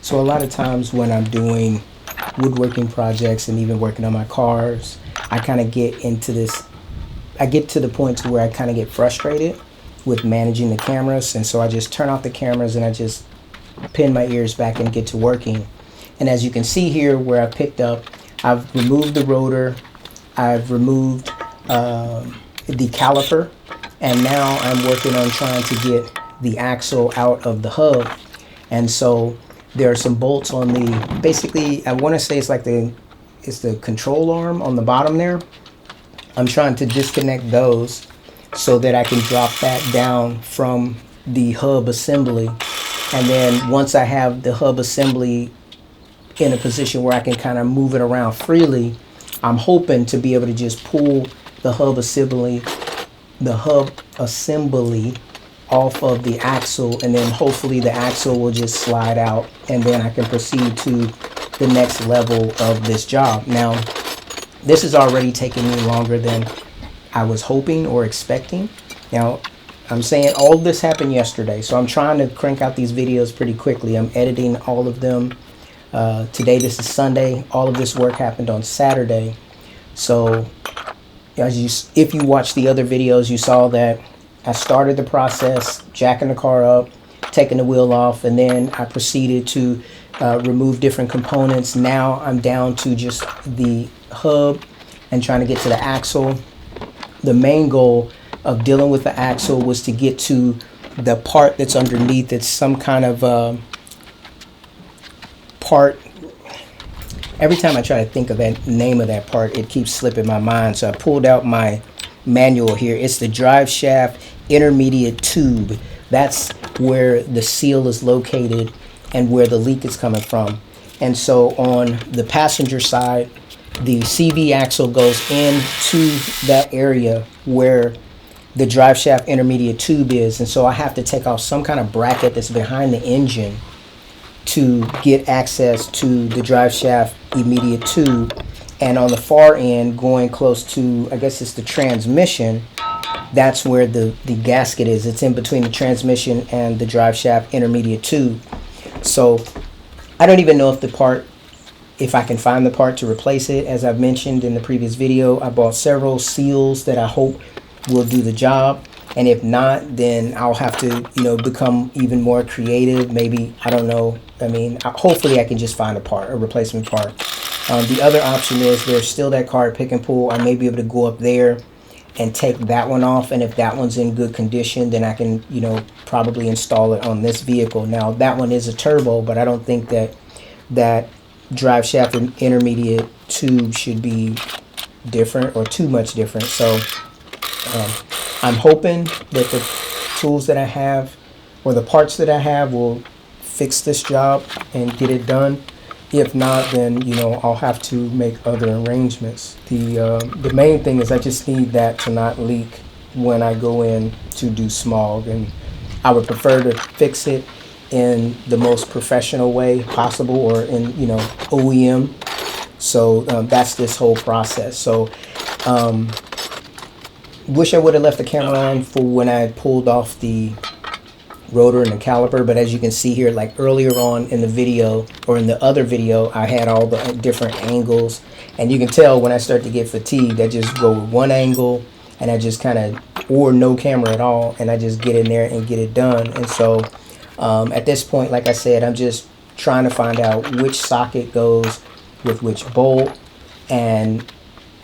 So a lot of times when I'm doing woodworking projects and even working on my cars, I kind of get into this, I get to the point to where I kind of get frustrated with managing the cameras. And so I just turn off the cameras and I just pin my ears back and get to working. And as you can see here where I picked up, I've removed the rotor, I've removed the caliper, and now I'm working on trying to get the axle out of the hub. And so there are some bolts on the, basically I want to say it's like it's the control arm on the bottom there. I'm trying to disconnect those so that I can drop that down from the hub assembly. And then once I have the hub assembly in a position where I can kind of move it around freely, I'm hoping to be able to just pull the hub assembly off of the axle, and then hopefully the axle will just slide out, and then I can proceed to the next level of this job. Now, this is already taking me longer than I was hoping or expecting. Now, I'm saying all of this happened yesterday, so I'm trying to crank out these videos pretty quickly. I'm editing all of them. Today, this is Sunday. All of this work happened on Saturday. So, if you watched the other videos, you saw that I started the process, jacking the car up, taking the wheel off, and then I proceeded to remove different components. Now I'm down to just the hub and trying to get to the axle. The main goal of dealing with the axle was to get to the part that's underneath. It's some kind of part. Every time I try to think of that name of that part, it keeps slipping my mind. So I pulled out my manual here. It's the drive shaft intermediate tube. That's where the seal is located and where the leak is coming from. And so on the passenger side, the CV axle goes into that area where the drive shaft intermediate tube is. And so I have to take off some kind of bracket that's behind the engine to get access to the drive shaft immediate tube. And on the far end, going close to, I guess it's the transmission, that's where the gasket is. It's in between the transmission and the drive shaft intermediate tube. So I don't even know if I can find the part to replace it. As I've mentioned in the previous video, I bought several seals that I hope will do the job. And if not, then I'll have to, become even more creative. Maybe, I don't know. I mean, hopefully I can just find a replacement part. The other option is there's still that car at Pick and Pull. I may be able to go up there and take that one off. And if that one's in good condition, then I can, probably install it on this vehicle. Now, that one is a turbo, but I don't think that drive shaft and intermediate tube should be different or too much different. So I'm hoping that the tools that I have or the parts that I have will fix this job and get it done. If not, then I'll have to make other arrangements. The main thing is I just need that to not leak when I go in to do smog, and I would prefer to fix it in the most professional way possible, or in OEM. So that's this whole process. So wish I would have left the camera on for when I pulled off the rotor and the caliper, but as you can see here, like earlier on in the video, or in the other video, I had all the different angles, and you can tell when I start to get fatigued, I just go with one angle and I just kind of, or no camera at all, and I just get in there and get it done. And so at this point, like I said, I'm just trying to find out which socket goes with which bolt, and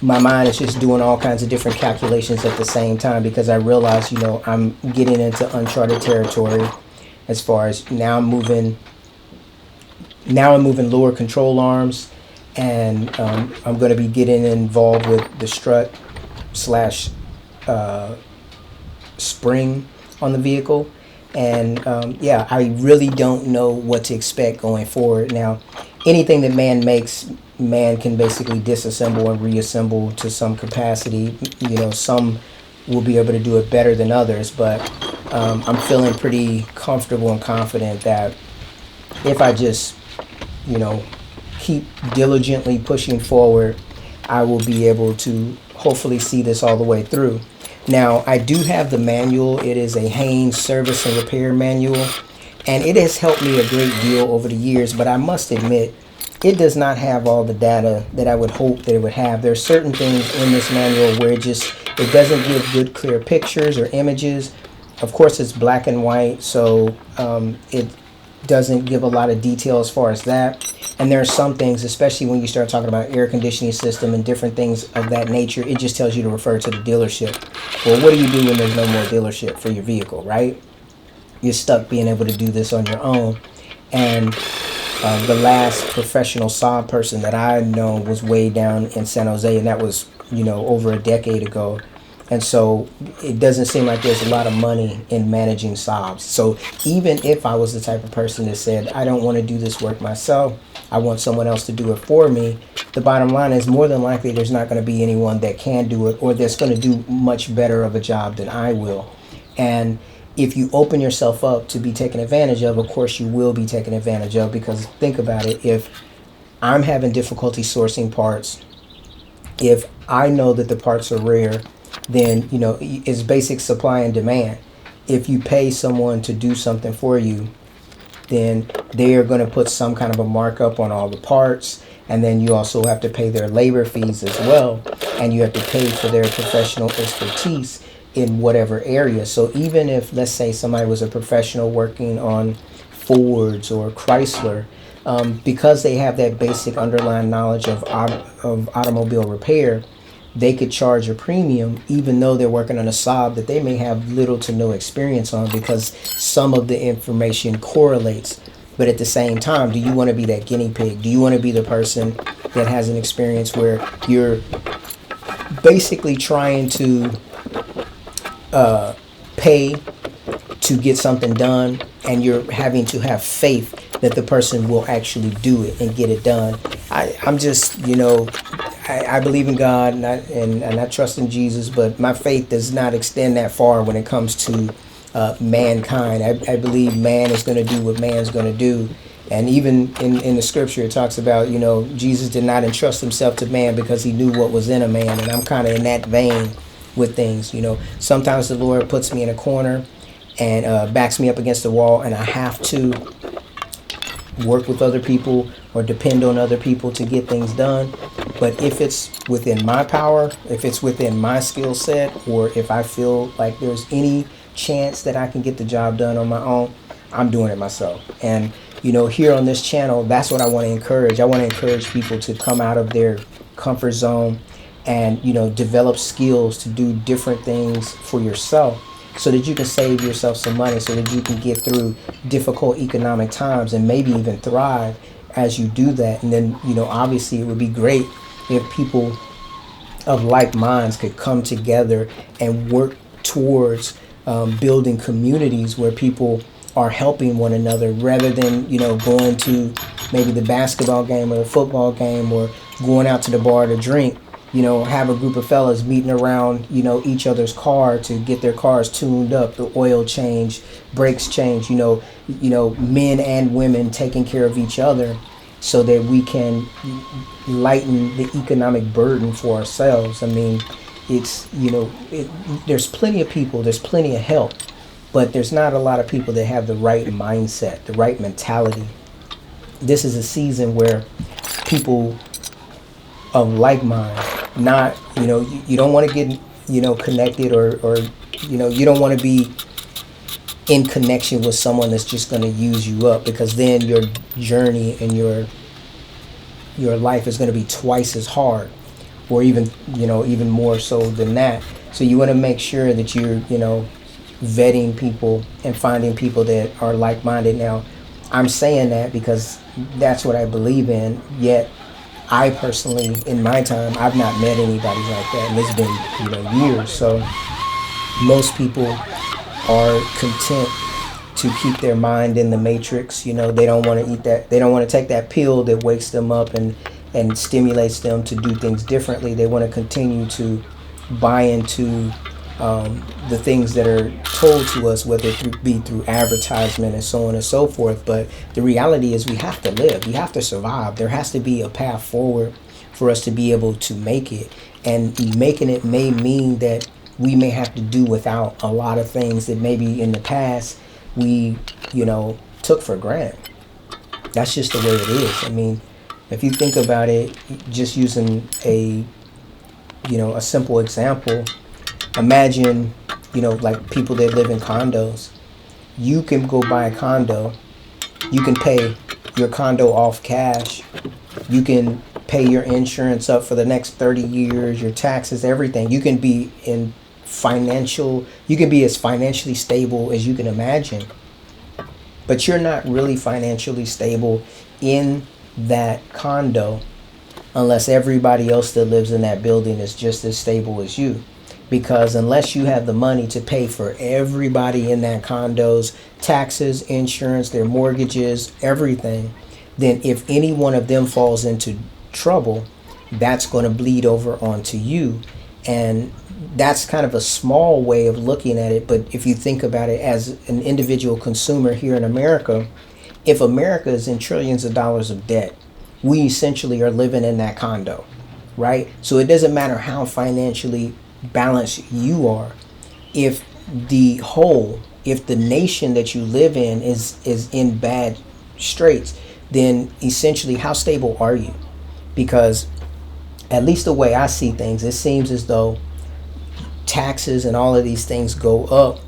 my mind is just doing all kinds of different calculations at the same time, because I realize, I'm getting into uncharted territory as far as now I'm moving lower control arms, and I'm going to be getting involved with the strut slash spring on the vehicle. And yeah, I really don't know what to expect going forward. Now, anything that man makes, man can basically disassemble and reassemble to some capacity. Some will be able to do it better than others, but I'm feeling pretty comfortable and confident that if I just keep diligently pushing forward, I will be able to hopefully see this all the way through. Now, I do have the manual. It is a Haynes service and repair manual, And it has helped me a great deal over the years, but I must admit, it does not have all the data that I would hope that it would have. There are certain things in this manual where it doesn't give good clear pictures or images. Of course, it's black and white, so it doesn't give a lot of detail as far as that. And there are some things, especially when you start talking about air conditioning system and different things of that nature, it just tells you to refer to the dealership. Well, what do you do when there's no more dealership for your vehicle, right? You're stuck being able to do this on your own. And the last professional Saab person that I know was way down in San Jose, and that was, over a decade ago. And so it doesn't seem like there's a lot of money in managing Saabs. So even if I was the type of person that said, I don't want to do this work myself, I want someone else to do it for me, the bottom line is more than likely there's not going to be anyone that can do it or that's going to do much better of a job than I will. And if you open yourself up to be taken advantage of course you will be taken advantage of, because think about it, if I'm having difficulty sourcing parts, if I know that the parts are rare, then it's basic supply and demand. If you pay someone to do something for you, then they are going to put some kind of a markup on all the parts, and then you also have to pay their labor fees as well, and you have to pay for their professional expertise in whatever area. So even if, let's say, somebody was a professional working on Fords or Chrysler, because they have that basic underlying knowledge of automobile repair, they could charge a premium even though they're working on a Saab that they may have little to no experience on, because some of the information correlates. But at the same time, do you want to be that guinea pig? Do you want to be the person that has an experience where you're basically trying to pay to get something done, and you're having to have faith that the person will actually do it and get it done? I'm just, I believe in God, and I trust in Jesus, but my faith does not extend that far when it comes to mankind. I believe man is going to do what man's going to do. And even in the scripture, it talks about, Jesus did not entrust himself to man because he knew what was in a man. And I'm kind of in that vein with things. Sometimes the Lord puts me in a corner and backs me up against the wall, and I have to work with other people or depend on other people to get things done. But if it's within my power, if it's within my skill set, or if I feel like there's any chance that I can get the job done on my own, I'm doing it myself. And here on this channel, that's what I want to encourage. I want to encourage people to come out of their comfort zone and develop skills to do different things for yourself, so that you can save yourself some money, so that you can get through difficult economic times and maybe even thrive as you do that. And then obviously it would be great if people of like minds could come together and work towards building communities where people are helping one another, rather than going to maybe the basketball game or the football game, or going out to the bar to drink. Have a group of fellas meeting around each other's car to get their cars tuned up, the oil change, brakes change, men and women taking care of each other, so that we can lighten the economic burden for ourselves. I mean, it's there's plenty of people, there's plenty of help, but there's not a lot of people that have the right mindset, the right mentality. This is a season where people of like mind, not you don't want to get connected, or you don't want to be in connection with someone that's just going to use you up, because then your journey and your life is going to be twice as hard, or even more so than that. So you want to make sure that you're vetting people and finding people that are like-minded. Now, I'm saying that because that's what I believe in, yet I personally, in my time, I've not met anybody like that, and it's been years. So most people are content to keep their mind in the matrix. They don't want to eat that. They don't want to take that pill that wakes them up and stimulates them to do things differently. They want to continue to buy into the things that are told to us, whether it be through advertisement and so on and so forth. But the reality is we have to live. We have to survive. There has to be a path forward for us to be able to make it. And making it may mean that we may have to do without a lot of things that maybe in the past we, took for granted. That's just the way it is. I mean, if you think about it, just using a a simple example, imagine, like people that live in condos. You can go buy a condo, you can pay your condo off cash, you can pay your insurance up for the next 30 years, your taxes, everything. You can be you can be as financially stable as you can imagine. But you're not really financially stable in that condo unless everybody else that lives in that building is just as stable as you. Because unless you have the money to pay for everybody in that condo's taxes, insurance, their mortgages, everything, then if any one of them falls into trouble, that's going to bleed over onto you. And that's kind of a small way of looking at it. But if you think about it as an individual consumer here in America, if America is in trillions of dollars of debt, we essentially are living in that condo, right? So it doesn't matter how financially balanced you are. If if the nation that you live in is in bad straits, then essentially how stable are you? Because at least the way I see things, it seems as though taxes and all of these things go up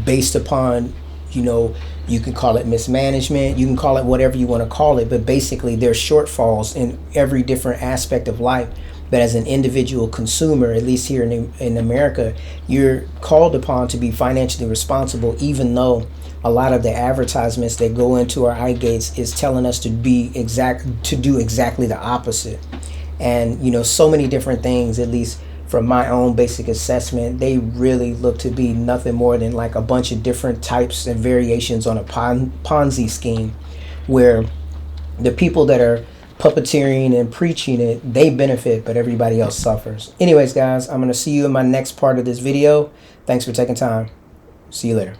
based upon, you can call it mismanagement, you can call it whatever you want to call it, but basically there's shortfalls in every different aspect of life. But as an individual consumer, at least here in America, you're called upon to be financially responsible, even though a lot of the advertisements that go into our eye gates is telling us to do exactly the opposite. And so many different things, at least from my own basic assessment, they really look to be nothing more than like a bunch of different types and variations on a Ponzi scheme, where the people that are puppeteering and preaching it, they benefit, but everybody else suffers. Anyways, guys, I'm going to see you in my next part of this video. Thanks for taking time. See you later.